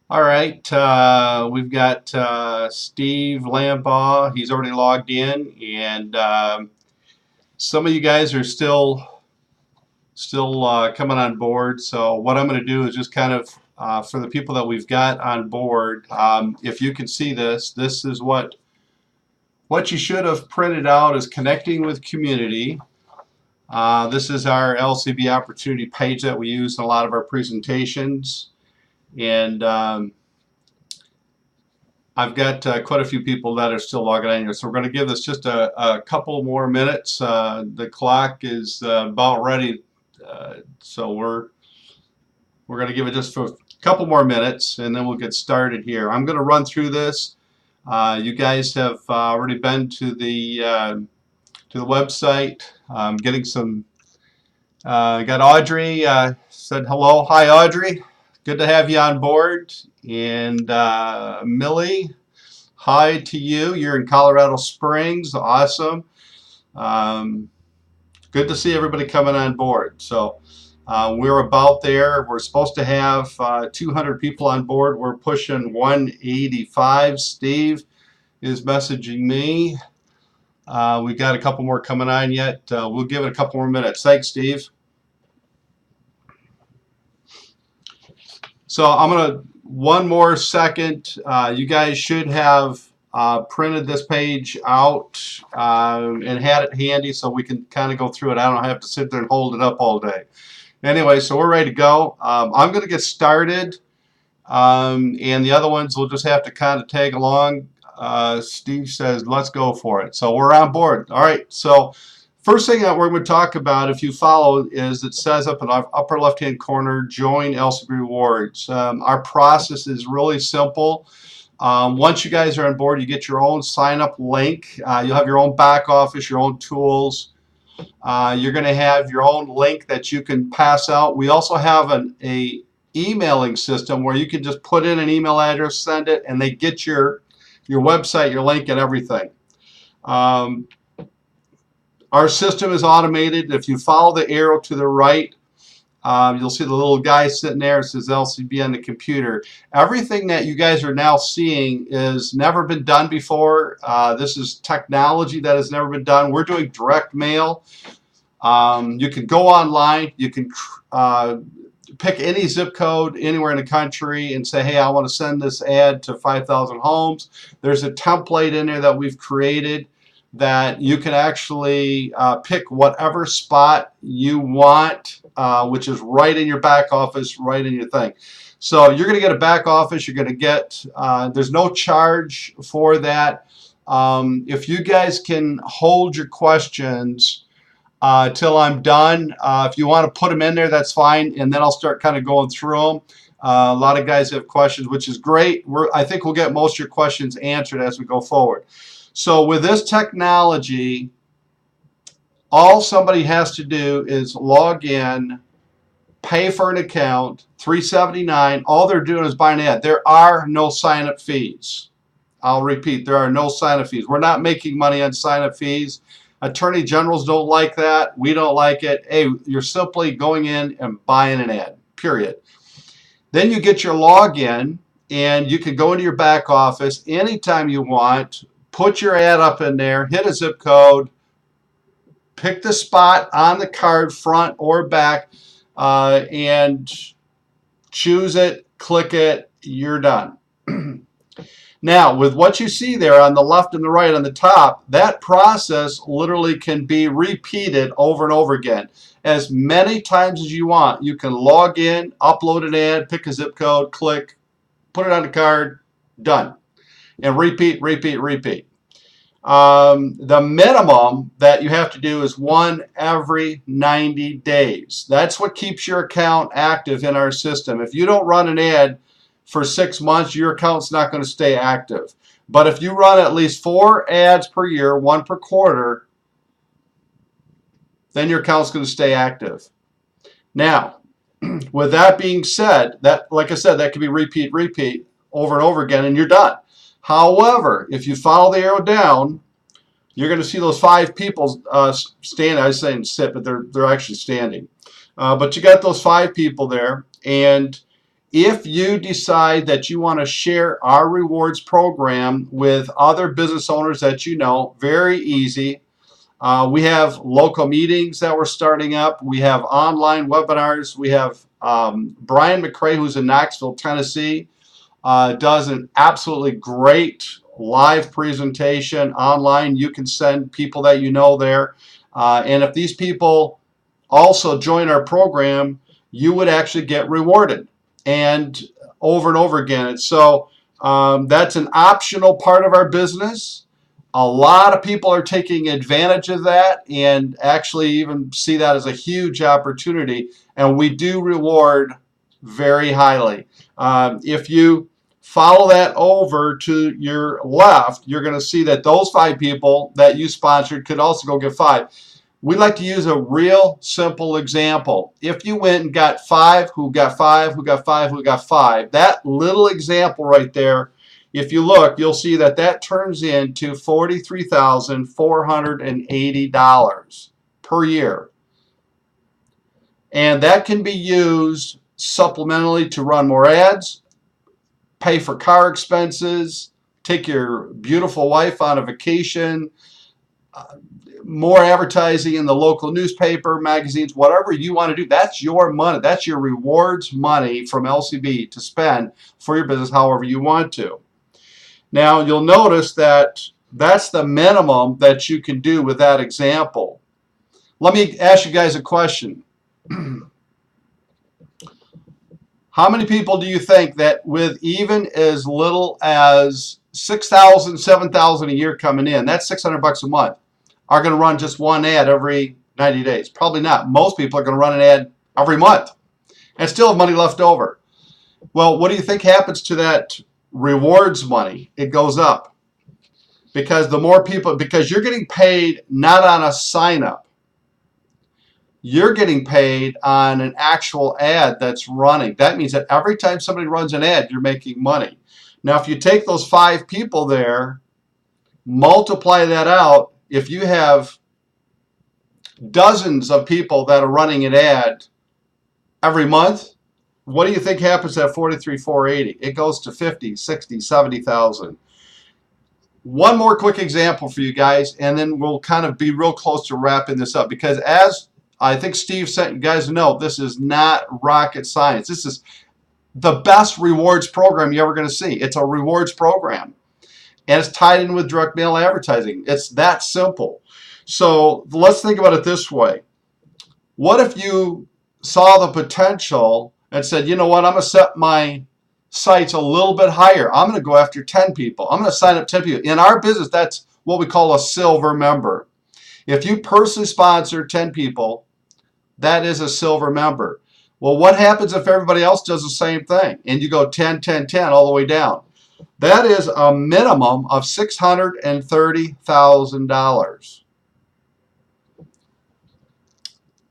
All right, we've got Steve Lambaugh. He's already logged in, and some of you guys are still coming on board. So what I'm going to do is just kind of for the people that we've got on board, if you can see this, this is what you should have printed out is connecting with community. This is our LCB opportunity page that we use in a lot of our presentations, and I've got quite a few people that are still logging in here, so we're going to give this just a couple more minutes. The clock is about ready, so we're going to give it just for a couple more minutes, and then we'll get started here. I'm going to run through this. You guys have already been to the website. Getting some. Got Audrey said hello. Hi, Audrey. Good to have you on board. And Millie, hi to you. You're in Colorado Springs. Awesome. Good to see everybody coming on board. So we're about there. We're supposed to have 200 people on board. We're pushing 185. Steve is messaging me. We've got a couple more coming on yet. We'll give it a couple more minutes. Thanks, Steve. So I'm going to, one more second. You guys should have printed this page out and had it handy so we can kind of go through it. I don't have to sit there and hold it up all day. Anyway, so we're ready to go. I'm going to get started, and the other ones will just have to kind of tag along. Steve says, let's go for it. So we're on board. All right, so first thing that we're going to talk about, if you follow, is it says up in the upper left-hand corner, join LCB Rewards. Our process is really simple. Once you guys are on board, you get your own sign-up link. You'll have your own back office, your own tools. You're going to have your own link that you can pass out. We also have an emailing system where you can just put in an email address, send it, and they get your website, your link, and everything. Our system is automated. If you follow the arrow to the right, you'll see the little guy sitting there. It says LCB on the computer. Everything that you guys are now seeing is never been done before. This is technology that has never been done. We're doing direct mail. You can go online. You can pick any zip code anywhere in the country and say, hey, I want to send this ad to 5,000 homes. There's a template in there that we've created that you can actually pick whatever spot you want, which is right in your back office, right in your thing. So you're going to get a back office. You're going to get, there's no charge for that. If you guys can hold your questions till I'm done, if you want to put them in there, that's fine, and then I'll start kind of going through them. A lot of guys have questions, which is great. I think we'll get most of your questions answered as we go forward. So with this technology, all somebody has to do is log in, pay for an account, $379. All they're doing is buying an ad. There are no sign-up fees. I'll repeat, there are no sign-up fees. We're not making money on sign-up fees. Attorney generals don't like that. We don't like it. Hey, you're simply going in and buying an ad, period. Then you get your login, and you can go into your back office anytime you want. Put your ad up in there, hit a zip code, pick the spot on the card, front or back, and choose it, click it, you're done. Now, with what you see there on the left and the right on the top, that process literally can be repeated over and over again. As many times as you want, you can log in, upload an ad, pick a zip code, click, put it on the card, done. And repeat, repeat, repeat. The minimum that you have to do is one every 90 days. That's what keeps your account active in our system. If you don't run an ad for 6 months, your account's not going to stay active. But if you run at least 4 ads per year, 1 per quarter, then your account's going to stay active. Now, with that being said, that, like I said, that can be repeat, repeat over and over again, and you're done. However, if you follow the arrow down, you're going to see those 5 people standing. I was saying sit, but they're actually standing. But you got those 5 people there, and If you decide that you want to share our rewards program with other business owners that you know, very easy. We have local meetings that we're starting up. We have online webinars. We have Brian McCrae, who's in Knoxville, Tennessee, does an absolutely great live presentation online. You can send people that you know there. And if these people also join our program, you would actually get rewarded, and over again. And so that's an optional part of our business. A lot of people are taking advantage of that and actually even see that as a huge opportunity. And we do reward very highly. If you follow that over to your left, you're going to see that those 5 people that you sponsored could also go get 5. We like to use a real simple example. If you went and got 5, who got 5, who got 5, who got 5, that little example right there, if you look, you'll see that that turns into $43,480 per year. And that can be used supplementally to run more ads, pay for car expenses, take your beautiful wife on a vacation, more advertising in the local newspaper, magazines, whatever you want to do. That's your money. That's your rewards money from LCB to spend for your business however you want to. Now, you'll notice that that's the minimum that you can do with that example. Let me ask you guys a question. How many people do you think that with even as little as $6,000, $7,000 a year coming in, that's $600 a month, are going to run just one ad every 90 days? Probably not. Most people are going to run an ad every month and still have money left over. Well, what do you think happens to that rewards money? It goes up, because the more people, because you're getting paid not on a sign up. You're getting paid on an actual ad that's running. That means that every time somebody runs an ad, you're making money. Now, if you take those 5 people there, multiply that out, if you have dozens of people that are running an ad every month, what do you think happens at $43,480? It goes to $50,000, $60,000, $70,000. One more quick example for you guys, and then we'll kind of be real close to wrapping this up, because as I think Steve sent you guys to know, this is not rocket science. This is the best rewards program you're ever going to see. It's a rewards program, and it's tied in with direct mail advertising. It's that simple. So let's think about it this way. What if you saw the potential and said, you know what, I'm going to set my sights a little bit higher. I'm going to go after 10 people. I'm going to sign up 10 people. In our business, that's what we call a silver member. If you personally sponsor 10 people, that is a silver member. Well, what happens if everybody else does the same thing and you go 10, 10, 10 all the way down? That is a minimum of $630,000.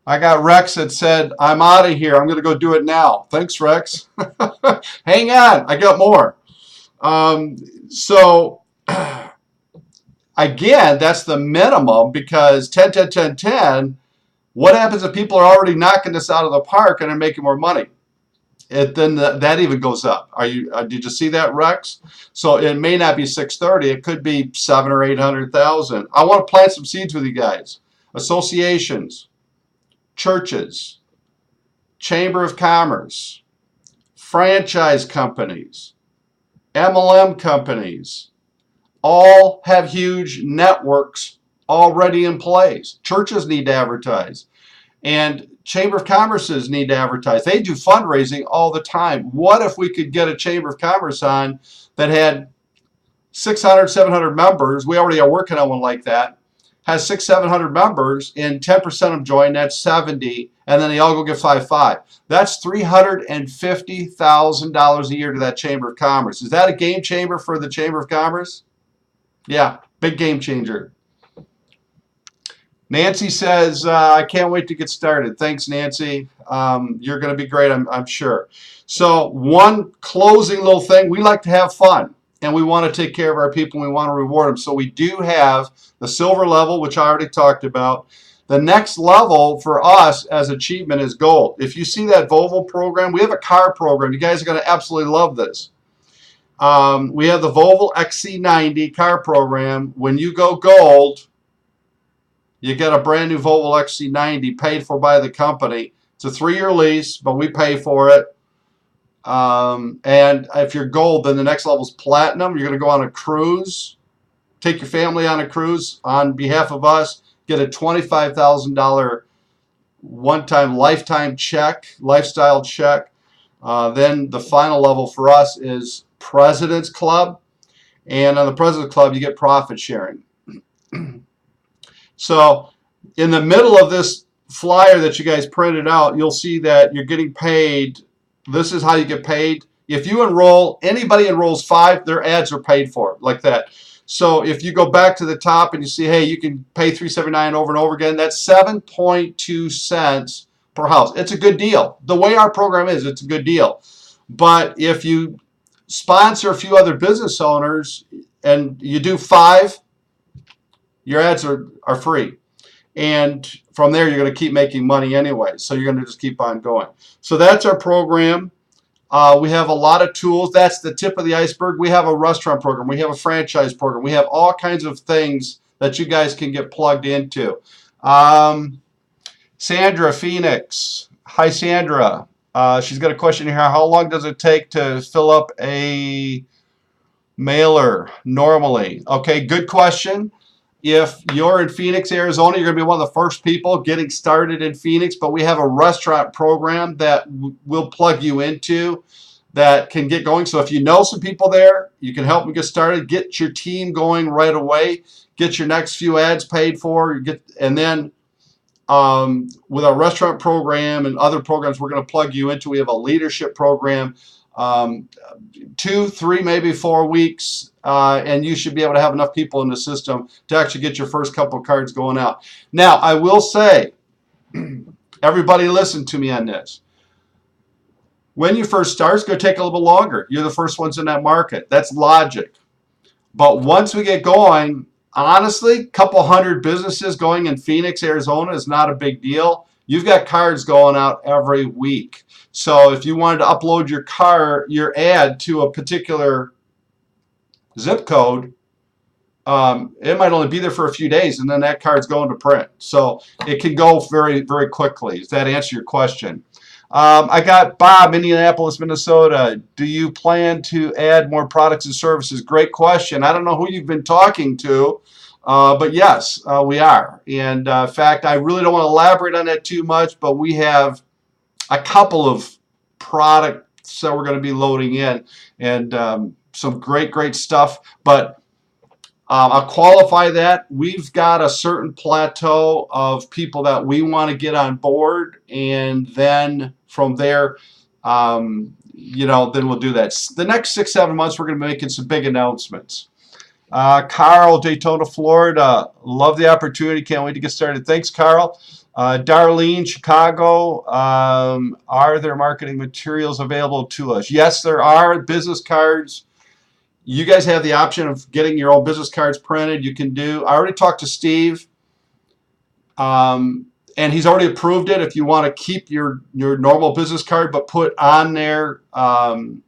I got Rex that said, I'm out of here. I'm going to go do it now. Thanks, Rex. Hang on. I got more. Again, that's the minimum, because 10, 10, 10, 10, what happens if people are already knocking this out of the park and are making more money? Then that even goes up. Did you see that, Rex? So it may not be 630. It could be 700,000 or 800,000. I want to plant some seeds with you guys. Associations, churches, Chamber of Commerce, franchise companies, MLM companies, all have huge networks already in place. Churches need to advertise, and Chamber of Commerces need to advertise. They do fundraising all the time. What if we could get a Chamber of Commerce on that had 600, 700 members? We already are working on one like that. Has 600, 700 members, and 10% of them join. That's 70, and then they all go get 5. That's $350,000 a year to that Chamber of Commerce. Is that a game changer for the Chamber of Commerce? Yeah, big game changer. Nancy says, I can't wait to get started. Thanks, Nancy. You're going to be great, I'm sure. So one closing little thing, we like to have fun, and we want to take care of our people, and we want to reward them. So we do have the silver level, which I already talked about. The next level for us as achievement is gold. If you see that Volvo program, we have a car program. You guys are going to absolutely love this. We have the Volvo XC90 car program. When you go gold, you get a brand new Volvo XC90 paid for by the company. It's a 3-year lease, but we pay for it. And if you're gold, then the next level is platinum. You're going to go on a cruise, take your family on a cruise on behalf of us, get a $25,000 one-time lifetime check, lifestyle check. Then the final level for us is President's Club. And on the President's Club, you get profit sharing. So in the middle of this flyer that you guys printed out, you'll see that you're getting paid. This is how you get paid. If you enroll, anybody enrolls 5, their ads are paid for, like that. So if you go back to the top and you see, hey, you can pay $379 over and over again, that's 7.2 cents per house. It's a good deal. The way our program is, it's a good deal. But if you sponsor a few other business owners and you do 5, your ads are free. And from there, you're going to keep making money anyway. So you're going to just keep on going. So that's our program. We have a lot of tools. That's the tip of the iceberg. We have a restaurant program. We have a franchise program. We have all kinds of things that you guys can get plugged into. Sandra Phoenix. Hi, Sandra. She's got a question here. How long does it take to fill up a mailer normally? Okay, good question. If you're in Phoenix, Arizona, you're going to be one of the first people getting started in Phoenix, but we have a restaurant program that we'll plug you into that can get going. So if you know some people there, you can help them get started, get your team going right away, get your next few ads paid for, and then with our restaurant program and other programs we're going to plug you into, we have a leadership program, 2, 3, maybe 4 weeks, and you should be able to have enough people in the system to actually get your first couple of cards going out. Now, I will say, everybody listen to me on this. When you first start, it's going to take a little bit longer. You're the first ones in that market. That's logic. But once we get going, honestly, a couple hundred businesses going in Phoenix, Arizona is not a big deal. You've got cards going out every week. So if you wanted to upload your ad to a particular zip code, it might only be there for a few days, and then that card's going to print. So it can go very, very quickly. Does that answer your question? I got Bob, Indianapolis, Minnesota. Do you plan to add more products and services? Great question. I don't know who you've been talking to, but yes, we are. And in fact, I really don't want to elaborate on that too much, but we have a couple of products that we're going to be loading in, and some great stuff. But I'll qualify that. We've got a certain plateau of people that we want to get on board, and then from there, you know, then we'll do that. The next 6-7 months, we're going to be making some big announcements. Carl, Daytona, Florida. Love the opportunity. Can't wait to get started. Thanks, Carl. Darlene, Chicago. Are there marketing materials available to us? Yes, there are. Business cards. You guys have the option of getting your own business cards printed. You can do. I already talked to Steve, and he's already approved it. If you want to keep your normal business card, but put on there proud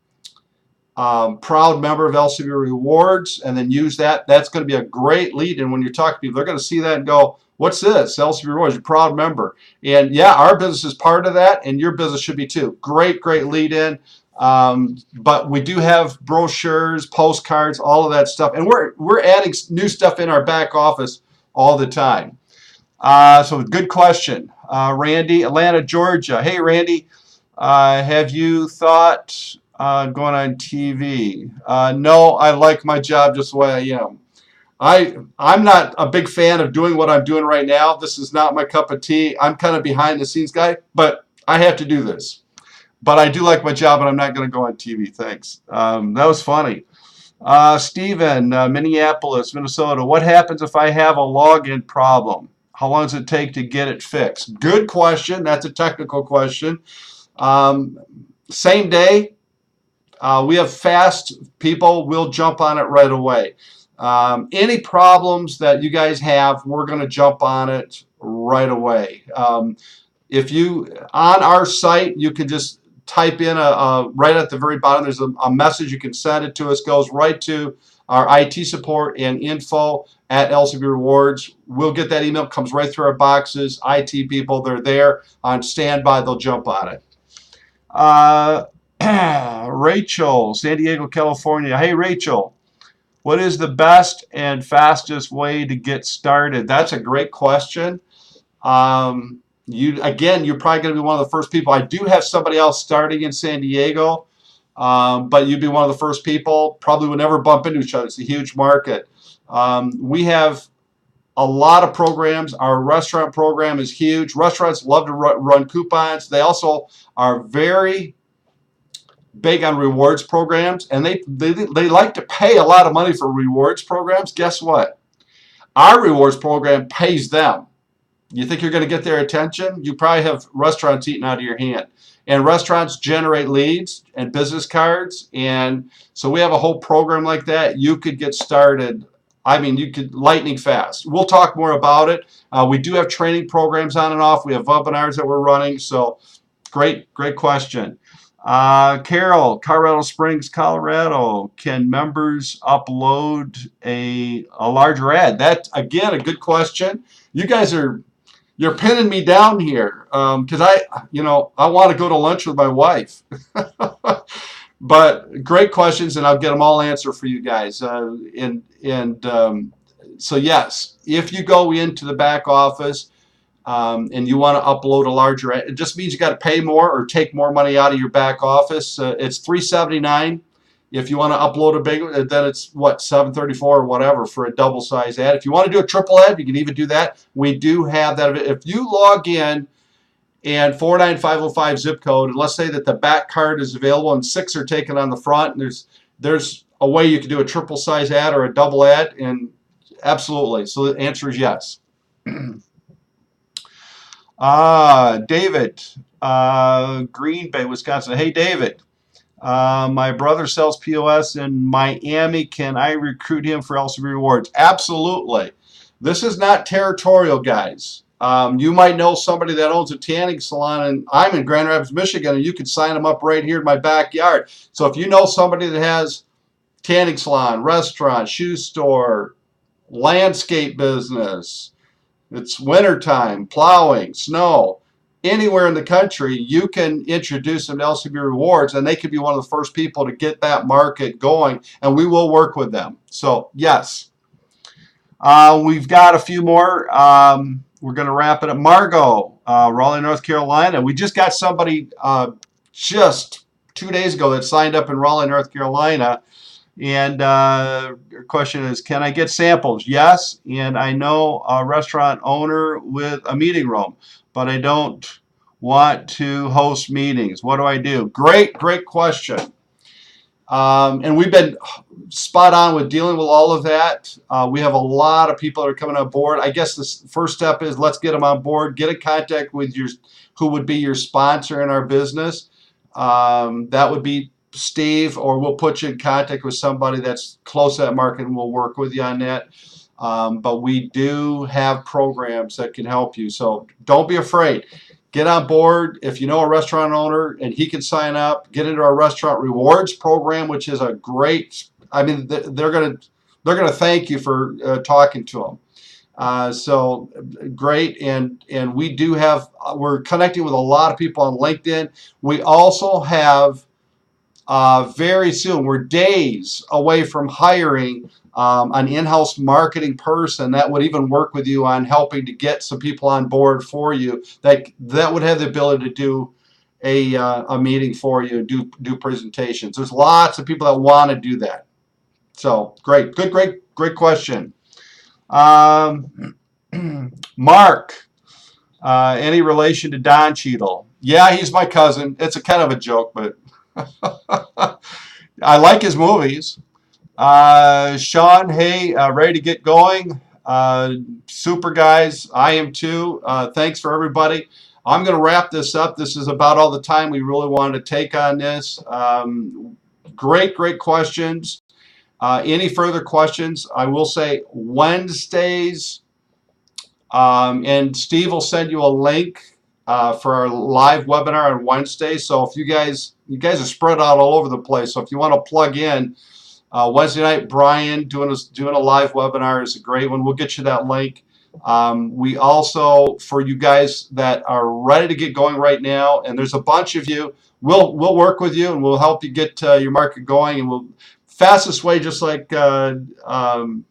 member of LCB Rewards, and then use that. That's going to be a great lead. And when you're talking to people, they're going to see that and go, "What's this? LCB Rewards, you're a proud member." And yeah, our business is part of that, and your business should be too. Great lead in. But we do have brochures, postcards, all of that stuff, and we're adding new stuff in our back office all the time. So good question. Randy, Atlanta, Georgia. Hey, Randy, have you thought going on TV? No, I like my job just the way I am. I'm not a big fan of doing what I'm doing right now. This is not my cup of tea. I'm kind of behind the scenes guy, but I have to do this. But I do like my job, and I'm not going to go on TV. Thanks. That was funny. Steven, Minneapolis, Minnesota. What happens if I have a login problem? How long does it take to get it fixed? Good question. That's a technical question. Same day. We have fast people. We'll jump on it right away. Any problems that you guys have, we're going to jump on it right away. If you, on our site, you can just type in right at the very bottom, there's a message. You can send it to us, goes right to our IT support and info at LCB Rewards. We'll get that email, comes right through our boxes. IT people, they're there on standby, they'll jump on it. Rachel, San Diego, California. Hey, Rachel, what is the best and fastest way to get started? That's a great question. You're probably going to be one of the first people. I do have somebody else starting in San Diego, but you'd be one of the first people. Probably would never bump into each other. It's a huge market. We have a lot of programs. Our restaurant program is huge. Restaurants love to run coupons. They also are very big on rewards programs, and they like to pay a lot of money for rewards programs. Guess what? Our rewards program pays them. You think you're going to get their attention? You probably have restaurants eating out of your hand. And restaurants generate leads and business cards. And so we have a whole program like that. You could get started. I mean, you could lightning fast. We'll talk more about it. We do have training programs on and off. We have webinars that we're running. So great question. Carol, Colorado Springs, Colorado. Can members upload a larger ad? That, again, a good question. You guys you're pinning me down here because I want to go to lunch with my wife. But great questions, and I'll get them all answered for you guys. So yes, if you go into the back office and you want to upload a larger, it just means you got to pay more or take more money out of your back office. It's $379. If you want to upload a big, then it's what, $734 or whatever for a double size ad. If you want to do a triple ad, you can even do that. We do have that. If you log in and 49505 zip code, and let's say that the back card is available and 6 are taken on the front, and there's a way you can do a triple size ad or a double ad, and absolutely. So the answer is yes. David, Green Bay, Wisconsin. Hey, David. My brother sells POS in Miami. Can I recruit him for LCB Rewards? Absolutely. This is not territorial, guys. You might know somebody that owns a tanning salon, and I'm in Grand Rapids, Michigan, and you could sign them up right here in my backyard. So if you know somebody that has tanning salon, restaurant, shoe store, landscape business, it's wintertime, plowing, snow, anywhere in the country, you can introduce them to LCB Rewards, and they could be one of the first people to get that market going, and we will work with them. So, yes. We've got a few more. We're going to wrap it up. Margot, Raleigh, North Carolina. We just got somebody just 2 days ago that signed up in Raleigh, North Carolina. And your question is, can I get samples? Yes. And I know a restaurant owner with a meeting room, but I don't want to host meetings. What do I do? Great question. And we've been spot on with dealing with all of that. We have a lot of people that are coming on board. I guess the first step is let's get them on board. Get in contact with who would be your sponsor in our business. That would be Steve, or we'll put you in contact with somebody that's close to that market, and we'll work with you on that. But we do have programs that can help you. So don't be afraid. Get on board. If you know a restaurant owner and he can sign up, get into our restaurant rewards program, which is a great, I mean, they're gonna thank you for talking to them. So great. And we do have, we're connecting with a lot of people on LinkedIn. We also have very soon, we're days away from hiring an in-house marketing person that would even work with you on helping to get some people on board for you that would have the ability to do a meeting for you, do presentations. There's lots of people that want to do that. So great question. Mark, any relation to Don Cheadle? Yeah, he's my cousin. It's a kind of a joke, but I like his movies. Sean, hey, ready to get going? Super guys, I am too. Thanks for everybody. I'm going to wrap this up. This is about all the time we really wanted to take on this. Great questions. Any further questions? I will say Wednesdays And Steve will send you a link for our live webinar on Wednesday. So if you guys are spread out all over the place. So if you want to plug in, Wednesday night, Brian doing a live webinar is a great one. We'll get you that link. We also, for you guys that are ready to get going right now, and there's a bunch of you, we'll work with you and we'll help you get your market going. And we'll fastest way, just like one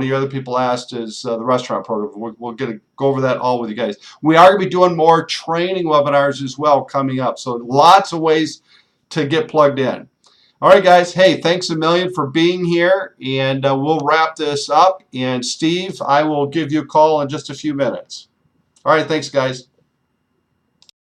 of your other people asked, is the restaurant program. We'll go over that all with you guys. We are going to be doing more training webinars as well coming up. So lots of ways to get plugged in. All right, guys. Hey, thanks a million for being here, and we'll wrap this up. And Steve, I will give you a call in just a few minutes. All right, thanks, guys.